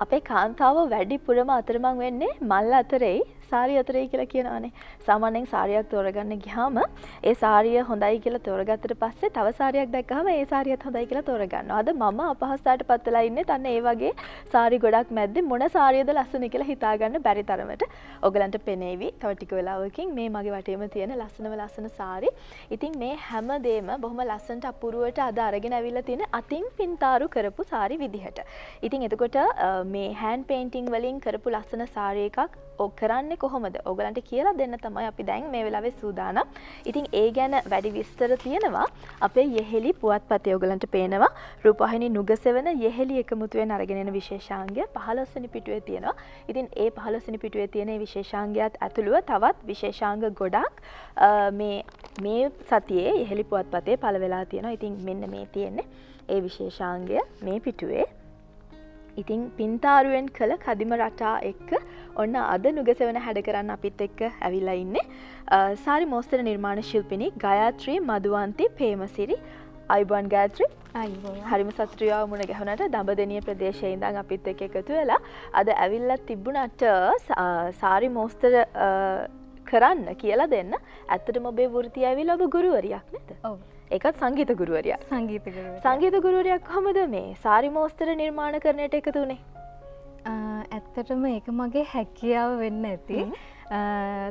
අපේ කාන්තාව වැඩිපුරම අතරමං වෙන්නේ මල් අතරේ සාරිය අතරේ කියලා කියනවානේ. සාමාන්‍යයෙන් සාරියක් තෝරගන්න ගියාම ඒ සාරිය හොඳයි කියලා තෝරගත්තට පස්සේ තව සාරියක් දැක්කහම ඒ සාරියත් හොඳයි කියලා තෝරගන්නවා. අද මම අපහසුතාවට පත් වෙලා ඉන්නේ තන්න ඒ වගේ සාරි ගොඩක් මැද්දේ මොන සාරියද ලස්සන කියලා හිතාගන්න බැරි තරමට. ඔයගලන්ට පෙනේවි තව ටික වෙලාවකින් මේ මගේ වටේම තියෙන ලස්සන සාරි. ඉතින් මේ හැම දෙම බොහොම ලස්සනට අපූර්වට අද අරගෙන ඇවිල්ලා තියෙන අතින් පින්තාරු කරපු සාරි විදිහට. ඉතින් එතකොට මේ හෑන්ඩ් පේන්ටිං වලින් කරපු ලස්සන සාරි එකක් ඔක් කරන්නේ කොහොමද? ඔයගලන්ට කියලා දෙන්න තමයි අපි දැන් මේ වෙලාවේ සූදානම්. ඉතින් ඒ ගැන වැඩි විස්තර තියෙනවා අපේ යෙහෙලි පුවත්පතේ. ඔයගලන්ට පේනවා රූපවාහිනී නුගසෙවන යෙහෙලි එකමුතුවෙන් අරගෙන එන විශේෂාංගය 15 වෙනි පිටුවේ තියෙනවා. ඉතින් ඒ 15 වෙනි පිටුවේ තියෙන මේ විශේෂාංගයත් ඇතුළුව තවත් විශේෂාංග ගොඩක් මේ සතියේ යෙහෙලි පුවත්පතේ පළ වෙලා තියෙනවා. ඉතින් මෙන්න මේ තියෙන්නේ ඒ විශේෂාංගය මේ පිටුවේ. ඉතින් පින්තාරුවෙන් කළ කදිම රටා එක්ක ඔන්න අද නුගසෙවන හැඩ කරන්න අපිත් එක්ක ඇවිල්ලා ඉන්නේ සාරි මෝස්තර නිර්මාණ ශිල්පිනී ගයාත්‍රී මදුවන්ති පේමසිරි. අයිබෝන් ගයාත්‍රී. අයිබෝන්. හරිම සතුටුයි මුණ ගැහුණාට දඹදෙනිය ප්‍රදේශයේ ඉඳන් අපිත් එක්ක එකතු වෙලා අද ඇවිල්ලා තිබුණාට සාරි මෝස්තර කරන්න කියලා දෙන්න. ඇත්තටම ඔබේ වෘත්තිය ඇවිල්ලා ඔබ ගුරුවරියක් නේද? ඔව්. ඒකත් සංගීත ගුරුවරියක්. සංගීත ගුරුවරියක් කොහමද මේ සාරි මෝස්තර නිර්මාණ කරන්නට එකතු වුණේ? ඇත්තටම ඒක මගේ හැකියාව වෙන්න ඇති.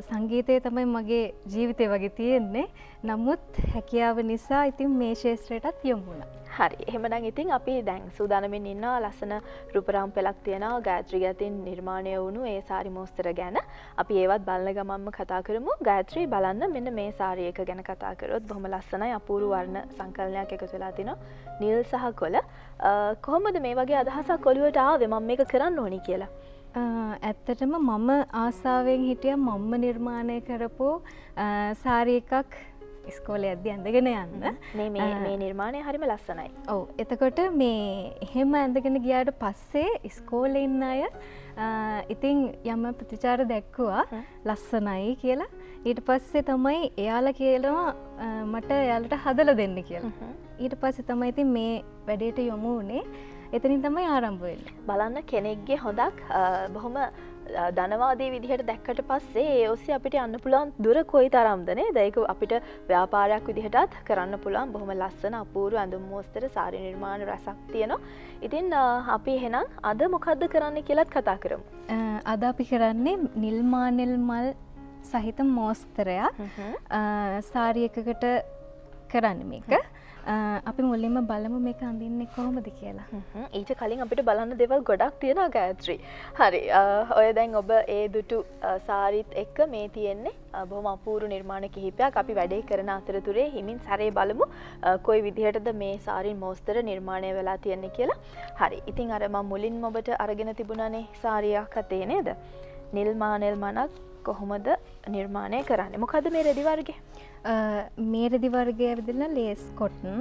සංගීතය තමයි මගේ ජීවිතය වගේ තියෙන්නේ. නමුත් හැකියාව නිසා ඉතින් මේ ශාස්ත්‍රයටත් යොමු වුණා. හරි. එහෙමනම් ඉතින් අපි දැන් සූදානම්ින් ඉන්නවා ලස්සන රූපරාම් පෙළක් තියෙනවා ගායත්‍රී ගැතින් නිර්මාණය වුණු ඒ සාරි මෝස්තර ගැන. අපි ඒවත් බලන ගමන්ම කතා කරමු. ගායත්‍රී බලන්න මෙන්න මේ සාරි එක ගැන කතා කරොත් බොහොම ලස්සනයි අපූර්ව වර්ණ සංකලනයක් එකතු වෙලා තිනවා. නිල් සහ කොළ. කොහොමද මේ වගේ අදහසක් ඔළුවට ආවේ මම මේක කරන්න ඕනි කියලා? ඇත්තටම මම ආසාවෙන් හිටිය මම්ම නිර්මාණය කරපු සාරි එකක් ඉස්කෝලේ යද්දී ඇඳගෙන යන්න. මේ නිර්මාණය හරිම ලස්සනයි. ඔව්. එතකොට මේ එහෙම ඇඳගෙන ගියාට පස්සේ ඉස්කෝලේ ඉන්න අය ඉතින් යම් ප්‍රතිචාර දැක්කුවා ලස්සනයි කියලා. ඊට පස්සේ තමයි එයාලා කියනවා මට එයාලට හදලා දෙන්න කියලා. ඊට පස්සේ තමයි ඉතින් මේ වැඩේට යොමු වුණේ. එතනින් තමයි ආරම්භ වෙන්නේ. බලන්න කෙනෙක්ගේ හොඳක් බොහොම ධනවාදී විදිහට දැක්කට පස්සේ ඒ ඔස්සේ අපිට යන්න පුළුවන් දුර කොයිතරම්ද නේද? ඒක අපිට ව්‍යාපාරයක් විදිහටත් කරන්න පුළුවන්. බොහොම ලස්සන අපූර්ව ඇඳුම් මෝස්තර සාරි නිර්මාණ රසක් තියෙනවා. ඉතින් අපි එහෙනම් අද මොකද්ද කරන්න කියලාත් කතා කරමු. අද අපි කරන්නේ නිල් මානෙල් මල් සහිත මෝස්තරයක්. සාරි එකකට කරන්නේ මේක. අපි මුලින්ම බලමු මේක අඳින්නේ කොහොමද කියලා. ඊට කලින් අපිට බලන්න දේවල් ගොඩක් තියෙනවා ගායත්‍රී. හරි. ඔය දැන් ඔබ ඒ දුටු සාරිත් එක්ක මේ තියෙන්නේ බොහොම අපූර්ව නිර්මාණ කිහිපයක්. අපි වැඩේ කරන අතරතුරේ හිමින් සැරේ බලමු කොයි විදිහටද මේ සාරි මෝස්තර නිර්මාණය වෙලා තියෙන්නේ කියලා. හරි. ඉතින් අර මම මුලින්ම ඔබට අරගෙන තිබුණානේ සාරියක් අතේ නේද? නිල් මානෙල් මනක් කොහොමද නිර්මාණය කරන්නේ? මොකද්ද මේ රෙදි වර්ගය? මේ රෙදි වර්ගය ඇවිදලා ලේස් කොටන්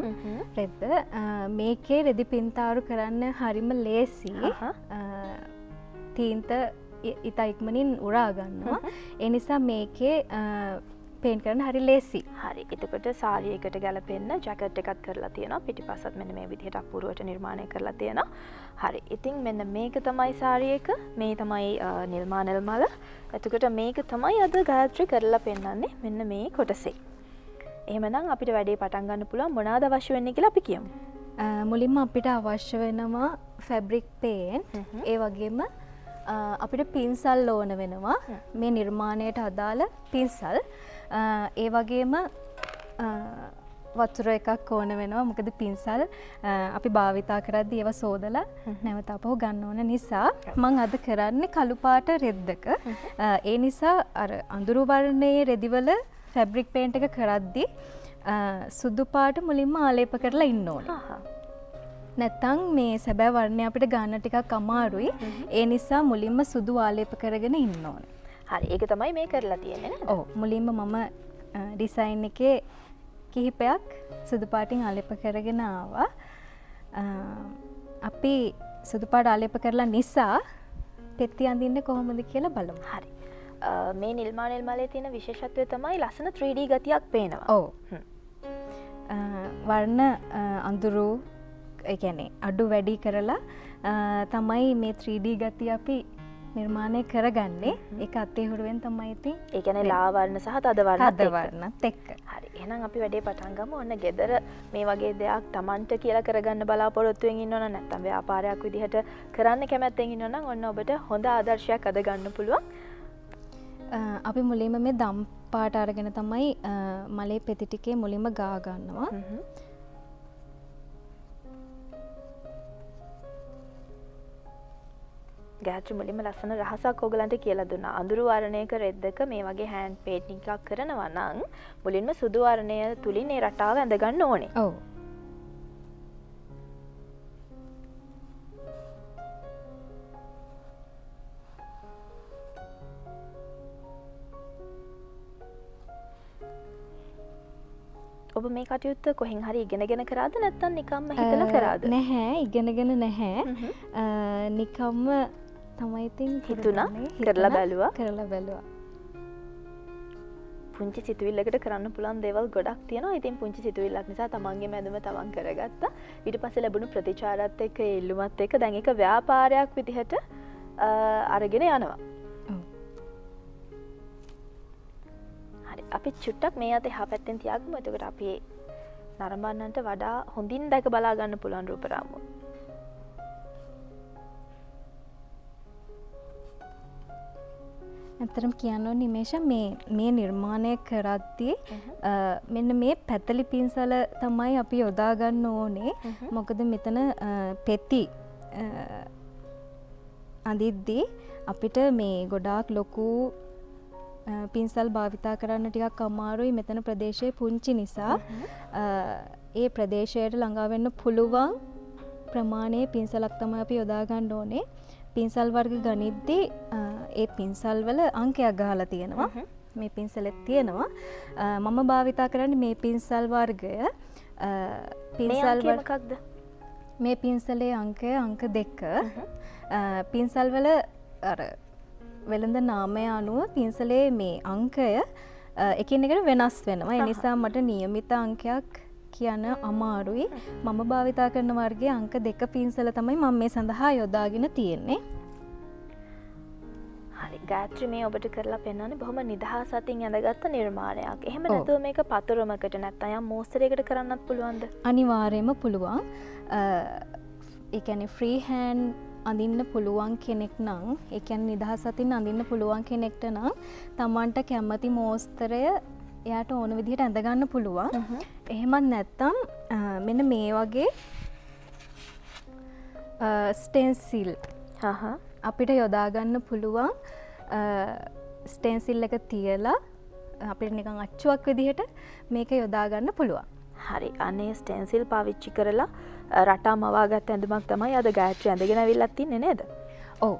රෙද්ද. මේකේ රෙදි පින්තාරු කරන්න හරිම ලේසි. තීන්ත ඉතා ඉක්මනින් උරා ගන්නවා. ඒ නිසා මේකේ පේන්ට් කරන්න හරි ලේසි. හරි. එතකොට සාරි එකට ගැලපෙන්න ජැකට් එකක් කරලා තියෙනවා. පිටිපස්සත් මෙන්න මේ විදිහට අපූර්වට නිර්මාණය කරලා තියෙනවා. හරි. ඉතින් මෙන්න මේක තමයි සාරි එක. මේ තමයි නිල් මානෙල් මල. එතකොට මේක තමයි අද ගායත්‍රී කරලා පෙන්නන්නේ මෙන්න මේ කොටසේ. එහෙමනම් අපිට වැඩේ පටන් ගන්න පුළුවන්. මොනවාද අවශ්‍ය වෙන්නේ කියලා අපි කියමු. මුලින්ම අපිට අවශ්‍ය වෙනවා ෆැබ්‍රික් පේන්ට්. ඒ වගේම අපිට පින්සල් ඕන වෙනවා. මේ නිර්මාණයට අදාළ පින්සල්. ඒ වගේම වතුර එකක් ඕන වෙනවා. මොකද පින්සල් අපි භාවිතා කරද්දී ඒවා සෝදලා නැවත අපහු ගන්න ඕන නිසා මම අද කරන්නේ කළු පාට රෙද්දක. ඒ නිසා අර අඳුරු වර්ණයේ රෙදිවල ෆැබ්‍රික් පේන්ට් එක කරද්දී සුදු පාට මුලින්ම ආලේප කරලා ඉන්න ඕනේ. නැත්තම් මේ සැබෑ වර්ණය අපිට ගන්න ටිකක් අමාරුයි. ඒ නිසා මුලින්ම සුදු ආලේප කරගෙන ඉන්න ඕනේ. හරි. ඒක තමයි මේ කරලා තියෙන්නේ නේද? ඔව්. මුලින්ම මම ඩිසයින් එකේ කිහිපයක් සුදු පාටින් ආලේප කරගෙන ආවා. අපි සුදු පාට ආලේප කරලා නිසා පෙත්ති අඳින්නේ කොහොමද කියලා බලමු. හරි. මේ නිල් මානෙල් මලේ තියෙන විශේෂත්වය තමයි ලස්සන 3D ගතියක් පේනවා. ඔව්. වර්ණ අඳුරු ඒ කියන්නේ අඩු වැඩි කරලා තමයි මේ 3D ගතිය අපි නිර්මාණය කරගන්නේ. ඒක අතේ හුරුවෙන් තමයි ඉතින් ඒ කියන්නේ ලා වර්ණ සහ තද වර්ණත් එක්ක. වර්ණත් එක්ක. හරි. එහෙනම් අපි වැඩේ පටන් ගමු. ඔන්න ගෙදර මේ වගේ දෙයක් Tamanට කියලා කරගන්න බලාපොරොත්තුෙන් ඉන්නවනම් නැත්නම් ව්‍යාපාරයක් විදිහට කරන්න කැමැත්තෙන් ඉන්නවනම් ඔන්න ඔබට හොඳ ආදර්ශයක් අද ගන්න පුළුවන්. අපි මුලින්ම මේ දම් පාට අරගෙන තමයි මලේ පෙති ටිකේ මුලින්ම ගා ගන්නවා. ගාත්‍රි මුලින්ම ලස්සන රහසක් ඔයගලන්ට කියලා දුන්නා. අඳුරු වර්ණයක රෙද්දක මේ වගේ හෑන්ඩ් පේන්ටින් එකක් කරනවා නම් මුලින්ම සුදු වර්ණය තුලින් මේ රටාව ඇඳ ගන්න ඕනේ. ඔව්. ඔබ මේ කටයුත්ත කොහෙන් හරි ඉගෙනගෙන කරාද නැත්නම් නිකම්ම හිතලා කරාද? නැහැ, ඉගෙනගෙන නැහැ. නිකම්ම තමයි ඉතින් හිතුණා කරලා බැලුවා. පුංචි සිතුවිල්ලකට කරන්න පුළුවන් දේවල් ගොඩක් තියෙනවා. ඉතින් පුංචි සිතුවිල්ලක් නිසා තමන්ගේ මැදුම තමන් කරගත්තා. ඊට පස්සේ ලැබුණු ප්‍රතිචාරات එක්ක ඒ ඉල්ලුමත් එක්ක දැන් ඒක ව්‍යාපාරයක් විදිහට අරගෙන යනවා. අපි චුට්ටක් මේ අත එහා පැත්තෙන් තියාගමු. එතකොට අපි නරඹන්නන්ට වඩා හොඳින් දැක බලා ගන්න පුළුවන් රූප රාමුව. ඇත්තටම කියන්න ඕනේ නිමේෂා මේ නිර්මාණය කරද්දී මෙන්න මේ පැතලි පින්සල තමයි අපි යොදා ගන්න ඕනේ. මොකද මෙතන පෙති අඳිද්දී අපිට මේ ගොඩාක් ලොකු පින්සල් භාවිතා කරන්න ටිකක් අමාරුයි. මෙතන ප්‍රදේශයේ පුංචි නිසා ඒ ප්‍රදේශයට ළඟා වෙන්න පුළුවන් ප්‍රමාණයේ පින්සලක් තමයි අපි යොදා ගන්න ඕනේ. පින්සල් වර්ග ගනිද්දී ඒ පින්සල් වල අංකයක් ගහලා තියෙනවා. මේ පින්සලෙත් තියෙනවා. මම භාවිතා කරන්නේ මේ පින්සල් වර්ගය. පින්සල් මොකක්ද? මේ පින්සලේ අංකය අංක 2. පින්සල් වල අර වෙළඳ නාමය අනුව පින්සලේ මේ අංකය එකින් එකට වෙනස් වෙනවා. ඒ නිසා මට નિયમિત අංකයක් කියන්න අමාරුයි. මම භාවිතා කරන වර්ගයේ අංක 2 පින්සල තමයි මම මේ සඳහා යොදාගෙන තියෙන්නේ. හරි. ගාත්‍රි මේ ඔබට කරලා පෙන්වන්නේ බොහොම නිදහස් අතින් ඇඳගත්ත නිර්මාණයක්. එහෙම නැතුව මේක පතරමකට නැත්නම් යම් මෝස්තරයකට කරන්නත් පුළුවන්ද? අනිවාර්යයෙන්ම පුළුවන්. ඒ කියන්නේ ෆ්‍රී හෑන්ඩ් අඳින්න පුළුවන් කෙනෙක් නම්, ඒ කියන්නේ නිදහස් අතින් අඳින්න පුළුවන් කෙනෙක්ට නම් තමන්ට කැමති මෝස්තරය එයාට ඕන විදිහට ඇඳ ගන්න පුළුවන්. එහෙමත් නැත්නම් මෙන්න මේ වගේ ස්ටෙන්සිල් අපිට යොදා ගන්න පුළුවන්. ස්ටෙන්සිල් එක තියලා අපිට නිකන් අච්චුවක් විදිහට මේක යොදා ගන්න පුළුවන්. හරි. අනේ ස්ටෙන්සිල් පාවිච්චි කරලා රටා මවාගත් ඇඳුමක් තමයි අද ගායත්‍රි ඇඳගෙන අවිල්ලත් තින්නේ නේද? ඔව්.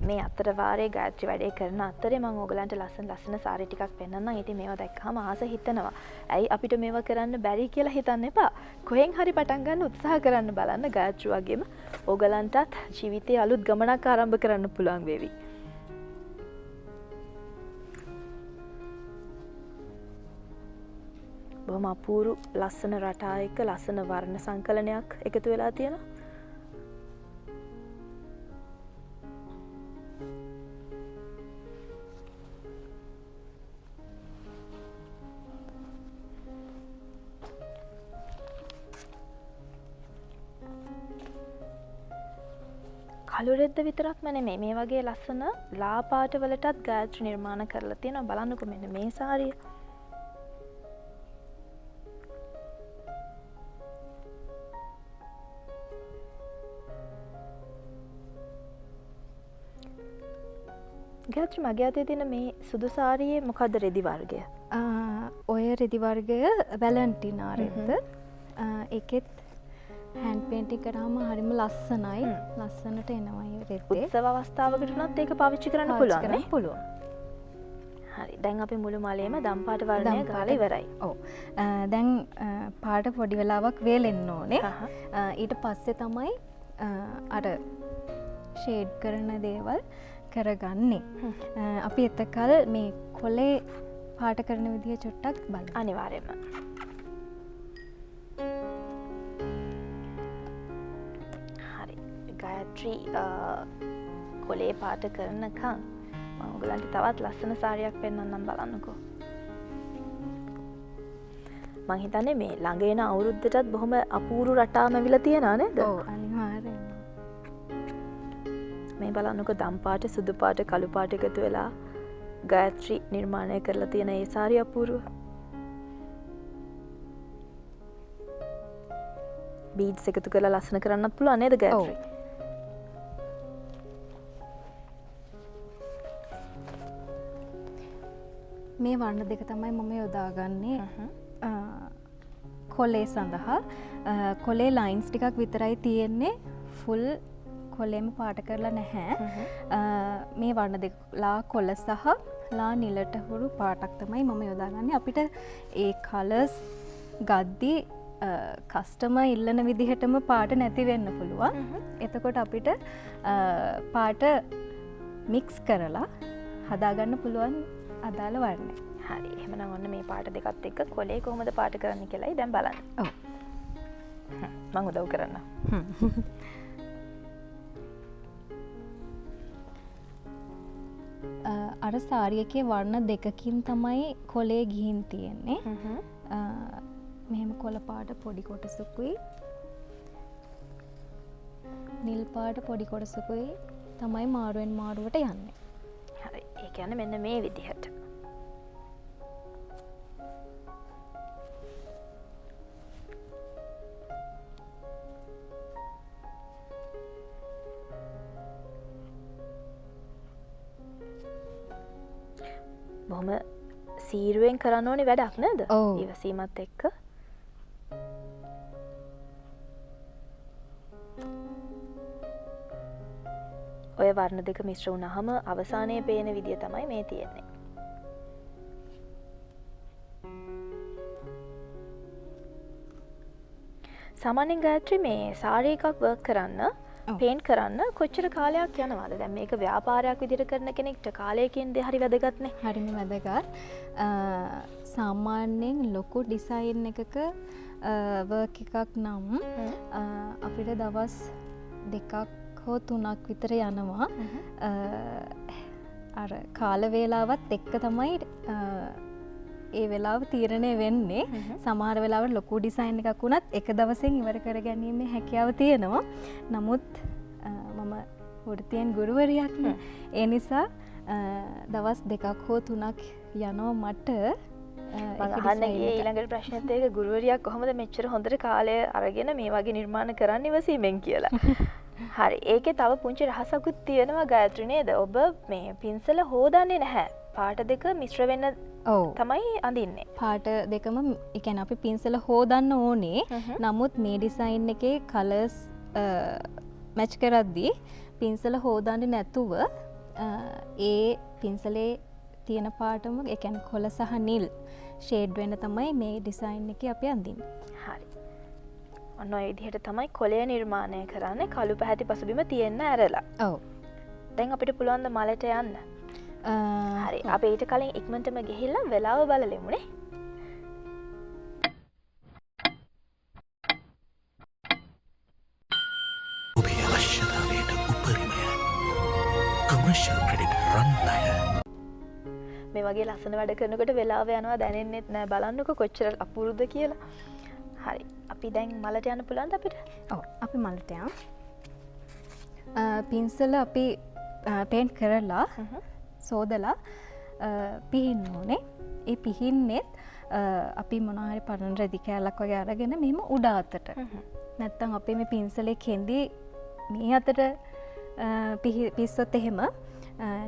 මේ අතර වාරේ ගායත්‍රි වැඩේ කරන අතරේ මම ඕගලන්ට ලස්සන සාරි ටිකක් පෙන්නන්නම්. ඉතින් මේවා දැක්කම ආස හිතෙනවා. ඇයි අපිට මේවා කරන්න බැරි කියලා හිතන්න එපා. කොහෙන් හරි පටන් ගන්න උත්සාහ කරන්න බලන්න. ගායත්‍රි වගේම ඕගලන්ටත් ජීවිතේ අලුත් ගමනක් ආරම්භ කරන්න පුළුවන් වේවි. බොහොම අපූරු ලස්සන රටා එක්ක ලස්සන වර්ණ සංකලනයක් එකතු වෙලා තියෙනවා. කළු රෙද්ද විතරක්ම නෙමෙයි මේ වගේ ලස්සන ලා පාට වලටත් ගායත්‍රි නිර්මාණ කරලා තියෙනවා. බලන්නකෝ මෙන්න මේ සාරිය. ගායත්‍රි මගේ අතේ තියෙන මේ සුදු සාරියේ මොකද්ද රෙදි වර්ගය? ඔය රෙදි වර්ගය වැලන්ටිනා රෙද්ද. ඒකෙත් හෑන්ඩ් පේන්ටින් කරාම හරිම ලස්සනයි. ලස්සනට එනවා මේ රෙද්දේ. උත්සව අවස්ථාවකට උනත් ඒක පාවිච්චි කරන්න පුළුවන් නේ? පුළුවන්. හරි. දැන් අපි මුළු මලේම දම් පාට වර්ණය ගාලා ඉවරයි. ඔව්. දැන් පාට පොඩි වෙලාවක් වේලෙන්න ඕනේ. ඊට පස්සේ තමයි අර ෂේඩ් කරන දේවල් කරගන්නේ. අපි එතකල් මේ කොලේ පාට කරන විදිහ චුට්ටක් බලමු. අනිවාර්යයෙන්ම. ගයත්‍රි කොලේ පාට කරනකම් මම ඔයගලන්ට තවත් ලස්සන සාරියක් පෙන්වන්නම් බලන්නකෝ. මං හිතන්නේ මේ ළඟ එන අවුරුද්දටත් බොහොම අපූර්ව රටාවක් ඇවිල්ලා තියෙනවා නේද? ඔව් අනිවාර්යයෙන්ම. මේ බලන්නකෝ දම් පාට සුදු පාට කළු පාට එකතු වෙලා ගයත්‍රි නිර්මාණය කරලා තියෙන ඒ සාරිය අපූර්ව. බීඩ්ස් එකතු කරලා ලස්සන කරන්නත් පුළුවන් නේද ගයත්‍රි? මේ වර්ණ දෙක තමයි මම යොදාගන්නේ කොලේ සඳහා. කොලේ ලයින්ස් ටිකක් විතරයි තියෙන්නේ, ෆුල් කොලේම පාට කරලා නැහැ. මේ වර්ණ දෙක ලා කොළ සහ ලා නිලට හුරු පාටක් තමයි මම යොදාගන්නේ. අපිට ඒ කලර්ස් ගද්දී කස්ටමර් ඉල්ලන විදිහටම පාට නැති වෙන්න පුළුවන්. එතකොට අපිට පාට මික්ස් කරලා හදාගන්න පුළුවන් අදාළ වර්ණය. හරි. එහෙනම් ඔන්න මේ පාට දෙකත් එක්ක කොලේ කොහොමද පාට කරන්න කියලායි දැන් බලන්න. ඔව්. මම උදව් කරන්න. අර සාරිය එකේ වර්ණ දෙකකින් තමයි කොලේ ගිහින් තියෙන්නේ. මෙහෙම කොළ පාට පොඩි කොටසකුයි නිල් පාට පොඩි කොටසකුයි තමයි මාරුවෙන් මාරුවට යන්නේ. හරි. ඒ කියන්නේ මෙන්න මේ විදිහට. බොහොම සීරුවෙන් කරන්න ඕනේ වැඩක් නේද? ඔව්. ඉවසීමත් එක්ක. ඔය වර්ණ දෙක මිශ්‍ර වුණාම අවසානයේ පේන විදිය තමයි මේ තියෙන්නේ. සාමාන්‍යයෙන් ගායත්‍රි මේ සාරි එකක් වර්ක් කරන්න පේන්ට් කරන්න කොච්චර කාලයක් යනවාද? දැන් මේක ව්‍යාපාරයක් විදිහට කරන කෙනෙක්ට කාලයකින් දෙ හරි වැදගත්නේ. හරිම වැදගත්. සාමාන්‍යයෙන් ලොකු ඩිසයින් එකක වර්ක් එකක් නම් අපිට දවස් 2ක් හෝ 3ක් විතර යනවා. අර කාල වේලාවත් එක්ක තමයි ඒ වෙලාව තීරණය වෙන්නේ. සමහර වෙලාවට ලොකු ඩිසයින් එකක් වුණත් එක දවසෙන් ඉවර කර ගැනීමේ හැකියාව තියෙනවා. නමුත් මම වෘත්තියෙන් ගුරුවරියක් නේ. ඒ නිසා දවස් 2ක් හෝ 3ක් යනවා මට. අහන්න ගියේ ඊළඟ ප්‍රශ්නෙත් ඒක ගුරුවරියක් කොහොමද මෙච්චර හොඳට කාලය අරගෙන මේ වගේ නිර්මාණ කරන්න ඉවසීමෙන් කියලා. හරි. ඒකේ තව පුංචි රහසකුත් තියෙනවා ගායත්‍රි නේද? ඔබ මේ පින්සල හොදන්නේ නැහැ. පාට දෙක මිශ්‍ර වෙන්න තමයි අඳින්නේ. පාට දෙකම ඒ කියන්නේ අපි පින්සල හොදන්න ඕනේ. නමුත් මේ ඩිසයින් එකේ කලර්ස් මැච් කරද්දී පින්සල හොදන්නේ නැතුව ඒ පින්සලේ තියෙන පාටම ඒ කියන්නේ කොළ සහ නිල් ෂේඩ් වෙන්න තමයි මේ ඩිසයින් එකේ අපි අඳින්නේ. හරි. ඔන්න ඔය විදිහට තමයි කොළය නිර්මාණය කරන්නේ කළු පැහැති පසුබිම තියෙන්න ඇරලා. ඔව්. දැන් අපිට පුළුවන් ද මලට යන්න? හරි. අපි ඊට කලින් ඉක්මනටම ගිහිල්ලා වෙලාව බලලෙමුනේ. ඔබේ අවශ්‍යතාවයට උපරිමය කමර්ෂල් ක්‍රෙඩිට් රන් ණය. මේ වගේ ලස්සන වැඩ කරනකොට වෙලාව යනවා දැනෙන්නෙත් නෑ. බලන්නකො කොච්චර අපූර්වද කියලා. හරි. අපි දැන් මලට යන්න පුළුවන්ද අපිට? ඔව්. අපි මලට යමු. පින්සල අපි පේන්ට් කරලා සෝදලා පිහින්න ඕනේ. ඒ පිහින්නෙත් අපි මොනවා හරි පරණ රෙදි කෑල්ලක් වගේ අරගෙන මෙහෙම උඩ අතට. නැත්තම් අපි මේ පින්සලේ කෙඳි මේ අතට පිස්සොත් එහෙම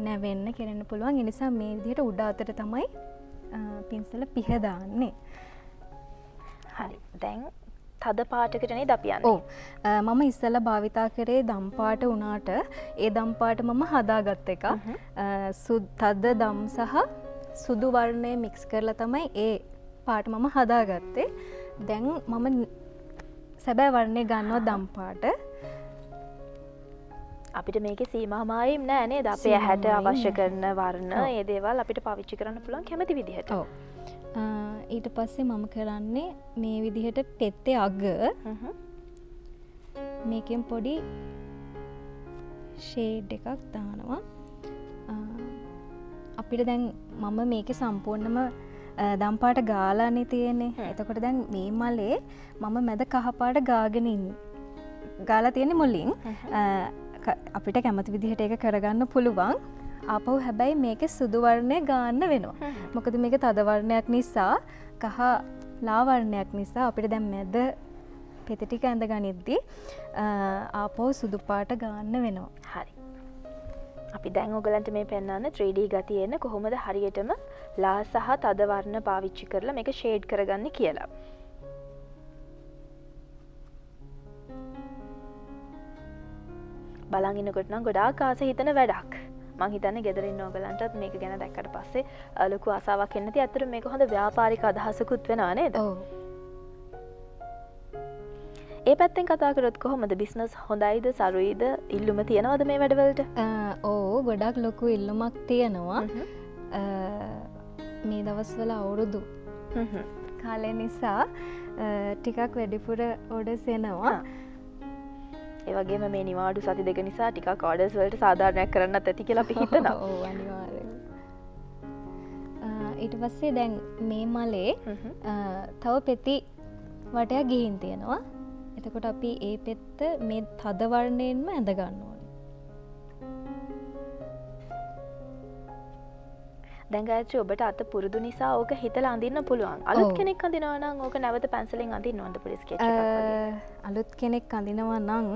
නැවෙන්න කෙරෙන්න පුළුවන්. ඒ නිසා මේ විදිහට උඩ අතට තමයි පින්සල පිහ දාන්නේ. හරි. දැන් තද පාටකට නේද අපි යන්නේ? ඔව්. මම ඉස්සෙල්ලා භාවිතා කරේ දම් පාට වුණාට ඒ දම් පාට මම හදාගත් එක. තද දම් සහ සුදු වර්ණය මික්ස් කරලා තමයි ඒ පාට මම හදාගත්තේ. දැන් මම සැබෑ වර්ණය ගන්නවා දම් පාට. අපිට මේකේ සීමාමායිම් නෑ නේද? අපේ ඇහැට අවශ්‍ය කරන වර්ණ ඒ දේවල් අපිට පාවිච්චි කරන්න පුළුවන් කැමති විදිහට. ඔව්. ඊට පස්සේ මම කරන්නේ මේ විදිහට පෙත්තේ අග මේකෙන් පොඩි ෂේඩ් එකක් දානවා. අපිට දැන් මම මේක සම්පූර්ණම දම්පාට ගාලානේ තියෙන්නේ. එතකොට දැන් මේ මලේ මම මැද කහපාට ගාගෙන ගාලා තියෙන්නේ මුලින්. අපිට කැමති විදිහට ඒක කරගන්න පුළුවන්. ආපහු හැබැයි මේකේ සුදු වර්ණය ගන්න වෙනවා. මොකද මේක තද වර්ණයක් නිසා කහ ලා වර්ණයක් නිසා අපිට දැන් මැද පෙති ටික ඇඳ ගනිද්දි ආපහු සුදු පාට ගන්න වෙනවා. හරි. අපි දැන් ඔයගලන්ට මේ පෙන්වන්න 3D ගතිය එන්න කොහොමද හරියටම ලා සහ තද වර්ණ පාවිච්චි කරලා මේක ෂේඩ් කරගන්නේ කියලා. බලන් ඉන්නකොට නම් ගොඩාක් ආස හිතන වැඩක්. මං හිතන්නේ ගෙදර ඉන්න ඔයගලන්ටත් මේක ගැන දැක්කට පස්සේ ලොකු ආසාවක් එන්න තියෙයි. අතට මේක හොඳ ව්‍යාපාරික අදහසකුත් වෙනවා නේද? ඔව්. ඒ පැත්තෙන් කතා කරොත් කොහොමද බිස්නස් හොඳයිද සරුයිද ඉල්ලුම තියනවද මේ වැඩවලට? ඕ ගොඩක් ලොකු ඉල්ලුමක් තියෙනවා. මේ දවස්වල අවුරුදු කාලය නිසා ටිකක් වැඩිපුර ඕඩර්ස් එනවා. ඒ වගේම මේ නිවාඩු සති දෙක නිසා ටිකක් ඕඩර්ස් වලට සාධාරණයක් කරන්නත් ඇති කියලා අපි හිතනවා. ඔව් අනිවාර්යයෙන්. ඊට පස්සේ දැන් මේ මලේ තව පෙති වටයක් ගිහින් තියෙනවා. එතකොට අපි ඒ පෙත්ත මේ තද වර්ණයෙන්ම ඇඳ ගන්න ඕනේ. දැන් ගායත්‍රි ඔබට අත පුරුදු නිසා ඕක හිතලා අඳින්න පුළුවන්. අලුත් කෙනෙක් අඳිනවා නම් ඕක නැවත පැන්සලෙන් අඳින්න ඕනද පොඩි ස්කෙච් එකක් වගේ? අලුත් කෙනෙක් අඳිනවා නම්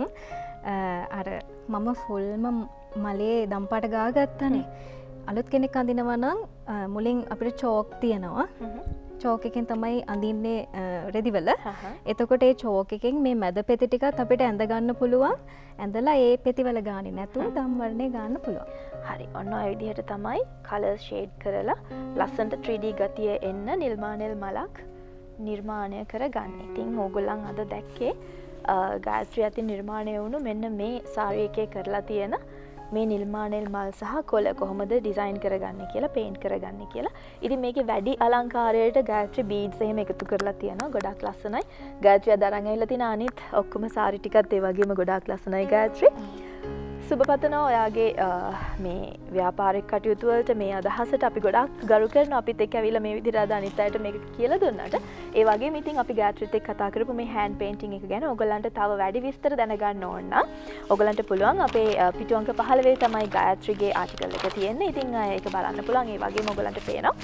අර මම ෆුල්ම මලේ දම්පාට ගාගත්තනේ. අලුත් කෙනෙක් අඳිනවා නම් මුලින් අපිට චෝක් තියෙනවා. චෝක එකෙන් තමයි අඳින්නේ රෙදිවල. එතකොට ඒ චෝක එකෙන් මේ මැද පෙති ටිකත් අපිට ඇඳ ගන්න පුළුවන්. ඇඳලා ඒ පෙතිවල ගානේ නැතුව දම් වර්ණේ ගන්න පුළුවන්. හරි. ඔන්න ඔය විදිහට තමයි කලර් ෂේඩ් කරලා ලස්සනට 3D ගතිය එන්න නිල්මානෙල් මලක් නිර්මාණය කරගන්න. ඉතින් ඕගොල්ලන් අද දැක්කේ ගායත්‍රි අතින් නිර්මාණය වුණු මෙන්න මේ සාරි එකේ කරලා තියෙන මේ නිල්මානෙල් මල් සහ කොළ කොහොමද ඩිසයින් කරගන්න කියලා පේන්ට් කරගන්න කියලා. ඉතින් මේකේ වැඩි අලංකාරයට ගායත්‍රි බීඩ්ස් එහෙම එකතු කරලා තියෙනවා. ගොඩක් ලස්සනයි. ගායත්‍රි අද අරන් ඇවිල්ලා තියෙන අනිත් ඔක්කොම සාරි ටිකත් ඒ වගේම ගොඩක් ලස්සනයි ගායත්‍රි. සුබ පතනවා ඔයාගේ මේ ව්‍යාපාරික කටයුතු වලට මේ අදහසට අපි ගොඩක් ගරු කරනවා. අපිත් එක්ක ඇවිල්ලා මේ විදිහට අද අනිත් අයට මේක කියලා දුන්නාට. ඒ වගේම ඉතින් අපි ගායත්‍රිත් එක්ක කතා කරපු මේ හෑන්ඩ් පේන්ටිං එක ගැන ඔයගලන්ට තව වැඩි විස්තර දැනගන්න ඕන නම් ඔයගලන්ට පුළුවන් අපේ පිටු අංක 15 තමයි ගායත්‍රිගේ ආටිකල් එක තියෙන්නේ. ඉතින් ඒක බලන්න පුළුවන්. ඒ වගේම ඔයගලන්ට පේනවා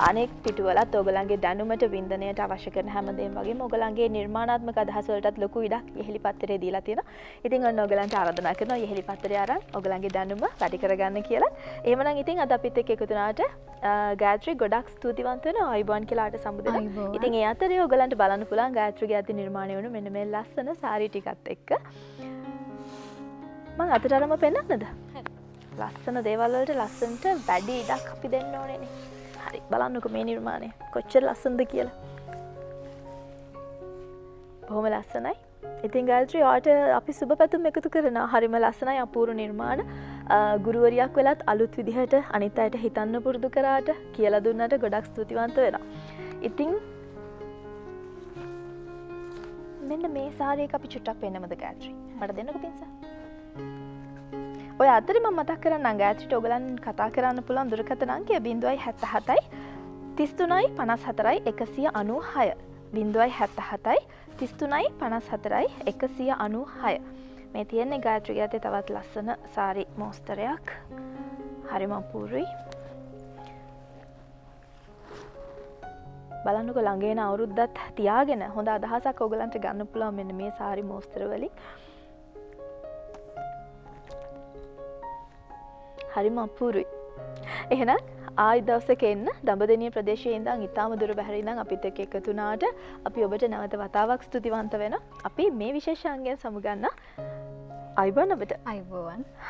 අනෙක් පිටුවලත් ඔයගලන්ගේ දැනුමට වින්දනයට අවශ්‍ය කරන හැමදේම වගේම ඔයගලන්ගේ නිර්මාණාත්මක අදහස් වලටත් ලොකු ඉඩක් ඉහෙලි පත්තරේ දීලා තියෙනවා. ඉතින් ඔන්න ඔයගලන්ට ආරාධනා කරනවා ඉහෙලි පත්තරය අරන් ඔයගලන්ගේ දැනුම වැඩි කරගන්න කියලා. එහෙමනම් ඉතින් අද අපිත් එක්ක එකතු වුණාට ගායත්‍රි ගොඩක් ස්තුතිවන්ත වෙනවා. අයිබෝන් කියලා ආට සම්බුදලා. ඉතින් ඒ අතරේ ඔයගලන්ට බලන්න පුළුවන් ගායත්‍රිගේ අති නිර්මාණය වුණු මෙන්න මේ ලස්සන සාරි ටිකත් එක්ක මම අතට අරම පෙන්නන්නද? ලස්සන දේවල් වලට ලස්සනට වැඩි ඉඩක් අපි දෙන්න ඕනේනේ. හරි බලන්නකෝ මේ නිර්මාණය කොච්චර ලස්සනද කියලා. බොහොම ලස්සනයි. ඉතින් ගායත්‍රි ඔයාට අපි සුබ පැතුම් එකතු කරනවා. හරිම ලස්සනයි අපූර්ව නිර්මාණ. ගුරුවරියක් වෙලත් අලුත් විදිහට අනිත් අයට හිතන්න පුරුදු කරාට කියලා දුන්නට ගොඩක් ස්තුතිවන්ත වෙනවා. ඉතින් මෙන්න මේ සාරි එක අපි චුට්ටක් පෙන්නමුද ගායත්‍රි? මට දෙන්නකෝ පින්සා. ඔය අතරේ මම මතක් කරන්නම් ගායත්‍රිට ඔයගලන් කතා කරන්න පුළුවන් දුරකථන අංකය 077යි 33යි 54යි 196 077යි 33යි 54යි 196 මේ තියෙන්නේ ගායත්‍රිගේ අතේ තවත් ලස්සන සාරි මෝස්තරයක්. හරිම අපූර්වයි. බලන්නකෝ ළඟ එන අවුරුද්දත් තියාගෙන හොඳ අදහසක් ඔයගලන්ට ගන්න පුළුවන් මෙන්න මේ සාරි මෝස්තර වලින්. හරිම අපූරුයි. එහෙනම් ආයි දවසක එන්න දඹදෙණිය ප්‍රදේශයේ ඉඳන් ඉතාම දුර බැහැර ඉඳන් අපිත් එක්ක එකතු වුණාට අපි ඔබට නැවත වතාවක් ස්තුතිවන්ත වෙනවා. අපි මේ විශේෂාංගයෙන් සමුගන්න අයිබෝන් ඔබට. අයිබෝන්.